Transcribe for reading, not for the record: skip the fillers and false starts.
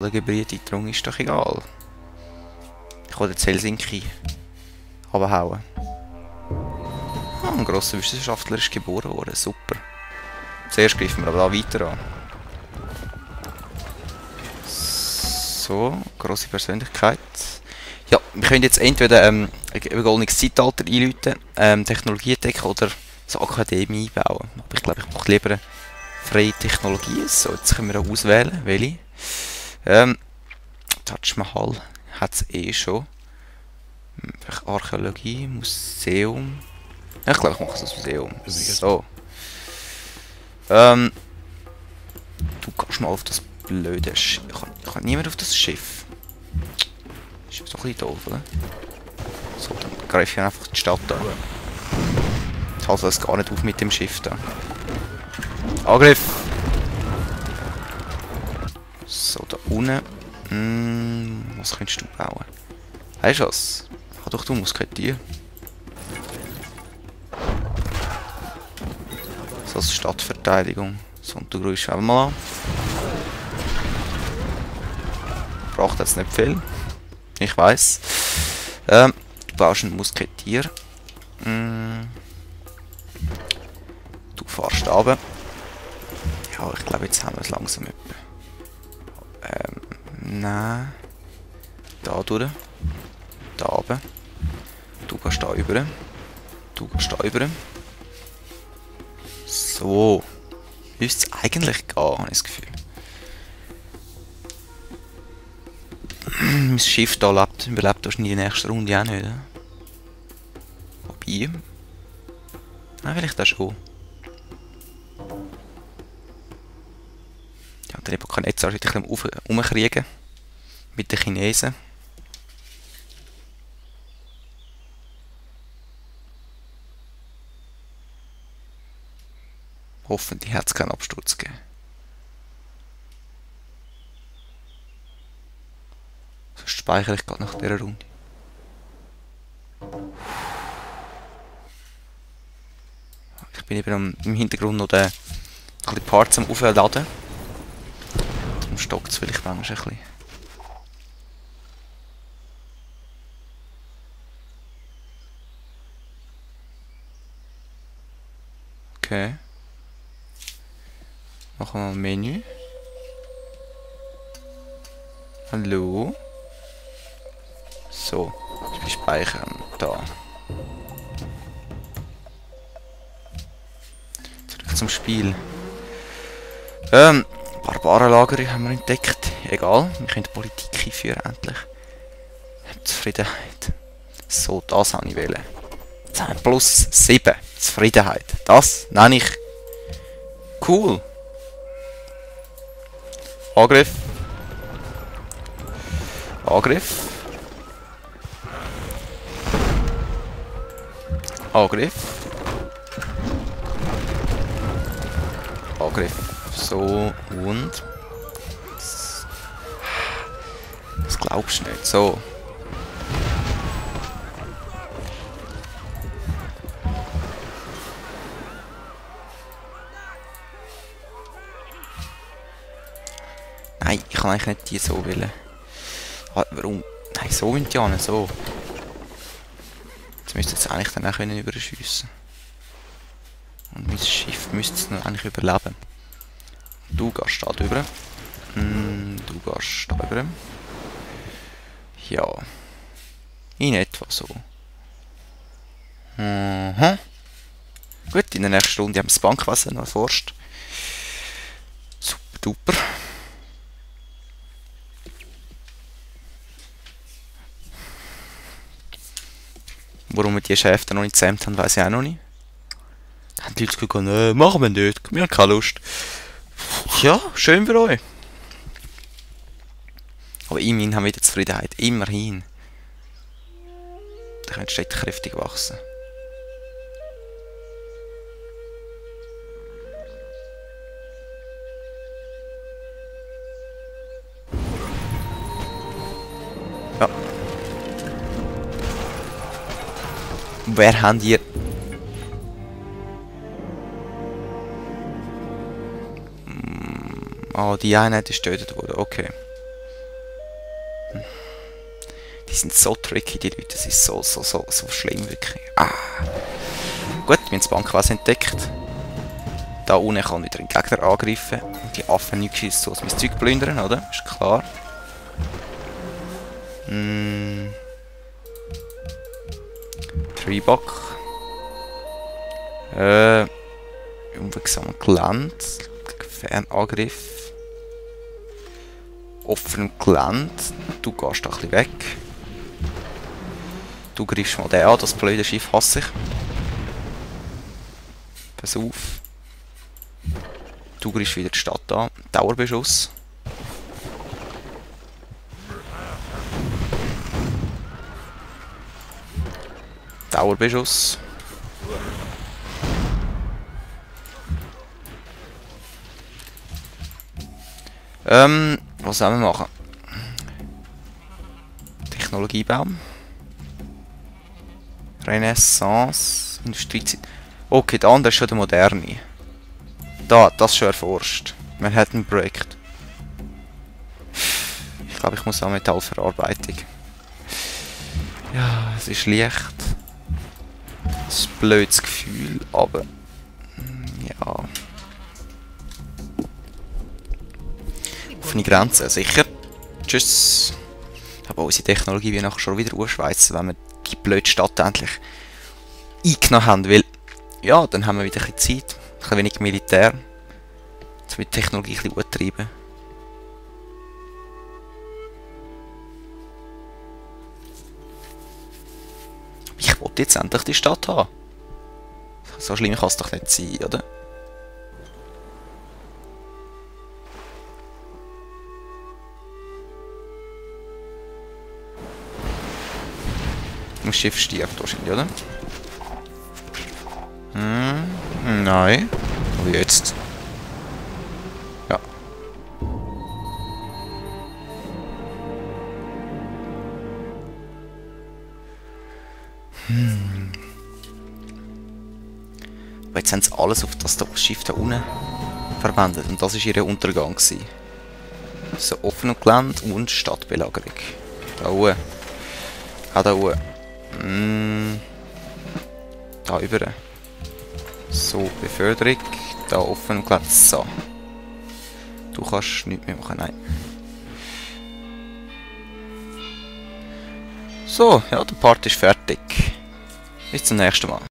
Der Gebieteintrung ist doch egal. Ich will jetzt Helsinki runterhauen. Ah, ein grosser Wissenschaftler ist geboren worden. Super. Zuerst greifen wir aber da weiter an. So, grosse Persönlichkeit. Ja, wir können jetzt entweder ein goldenes Zeitalter einläuten, Technologie entdecken oder so Akademie einbauen. Aber ich glaube, ich mache lieber freie Technologie. So, jetzt können wir auch auswählen, welche. Taj Mahal hat es eh schon. Archäologie, Museum. Ja, ich glaube, ich mache das Museum. So. Du kannst mal auf das blöde Schiff. Ich kann niemand auf das Schiff. Ist doch ein bisschen doof, oder? So, dann greife ich einfach die Stadt an. Ich halte das gar nicht auf mit dem Schiff da. Angriff! So, da unten. Was könntest du bauen? Weißt du was? Kann doch du Musketier. So als Stadtverteidigung. So, und du grüßt auch mal an. Braucht jetzt nicht viel. Ich weiss. Du baust einen Musketier. Du fährst runter. Ja, ich glaube, jetzt haben wir es langsam etwa. Nein. Da durch. Da oben. Du gehst da rüber. Du gehst da rüber. So. Müsste es eigentlich gehen, habe ich das Gefühl. Mein Schiff da überlebt wahrscheinlich in der nächsten Runde auch nicht. Oder? Wobei. Nein, vielleicht auch schon. Ja, der Nebukadnezar wird ein bisschen umkriegen. Mit den Chinesen. Hoffentlich hat es keinen Absturz gegeben. Sonst speichere ich gerade nach dieser Runde. Ich bin eben im Hintergrund noch ein bisschen Parts am Aufladen. Darum stockt es vielleicht manchmal ein bisschen. Okay. Machen wir mal Menü. Hallo. So, ich speichern. Da. Zurück zum Spiel. Barbarenlager haben wir entdeckt. Egal, wir können Politik einführen endlich. Zufriedenheit. So, das habe ich wählen. Plus 7. Zufriedenheit. Das nenne ich cool. Angriff. Angriff. Angriff. Angriff. So, und... Das glaubst du nicht. So. Nein, ich kann eigentlich nicht die so wählen. Warum? Nein, so wollen die nicht, so. Jetzt müsste es eigentlich dann auch überschiessen. Und mein Schiff müsste es noch eigentlich überleben. Du gehst da drüber. Du gehst da drüber. Ja. In etwa so. Gut, in der nächsten Runde haben wir das Bankwasser noch erforscht. Super duper. Warum wir die Schäfte noch nicht gezähmt haben, weiss ich auch noch nicht. Haben die Leute gesagt, machen wir nicht, wir haben keine Lust. Ja, schön für euch. Aber immerhin haben wir wieder Zufriedenheit, immerhin. Da können die Städte kräftig wachsen. Ja. Wer haben ihr... Ah, die Einheit ist getötet worden, okay. Die sind so tricky, die Leute. Das ist so schlimm, wirklich. Ah. Gut, wir haben das Bankwesen entdeckt. Da unten kann wieder ein Gegner angreifen. Und die Affen nichts geschießt so, als mein Zeug plündern, oder? Ist klar. Treebock. Unwegsamer Gelände. Fernangriff. Offenem Gelände. Du gehst da ein bisschen weg. Du greifst mal den an, das blöde Schiff hasse ich. Pass auf. Du greifst wieder die Stadt an. Dauerbeschuss. Dauerbeschuss. Was sollen wir machen? Technologiebaum. Renaissance. Industriezeit. Okay, der andere ist schon der moderne. Da, das ist schon erforscht. Manhattan Projekt. Ich glaube, ich muss auch Metallverarbeitung. Ja, es ist leicht. Das ist ein blödes Gefühl, aber... ja... offene Grenzen, sicher. Tschüss. Aber unsere Technologie wird nachher schon wieder ausschweizen, wenn wir die blöde Stadt endlich eingenommen haben, weil... ja, dann haben wir wieder ein bisschen Zeit, ein bisschen wenig Militär. Jetzt wird die Technologie ein bisschen treiben. Ich wollte jetzt endlich die Stadt haben. So schlimm kann es doch nicht sein, oder? Das Schiff stirbt wahrscheinlich, oder? Nein. Aber jetzt. Ja. Aber jetzt haben sie alles auf das Schiff da unten verwendet. Und das war ihr Untergang gewesen. So offenes Gelände und Stadtbelagerung. Da oben. Auch da oben. Da über. So, Beförderung. Da offen Gelände. So. Du kannst nichts mehr machen, nein. So, ja, der Part ist fertig. Bis zum nächsten Mal.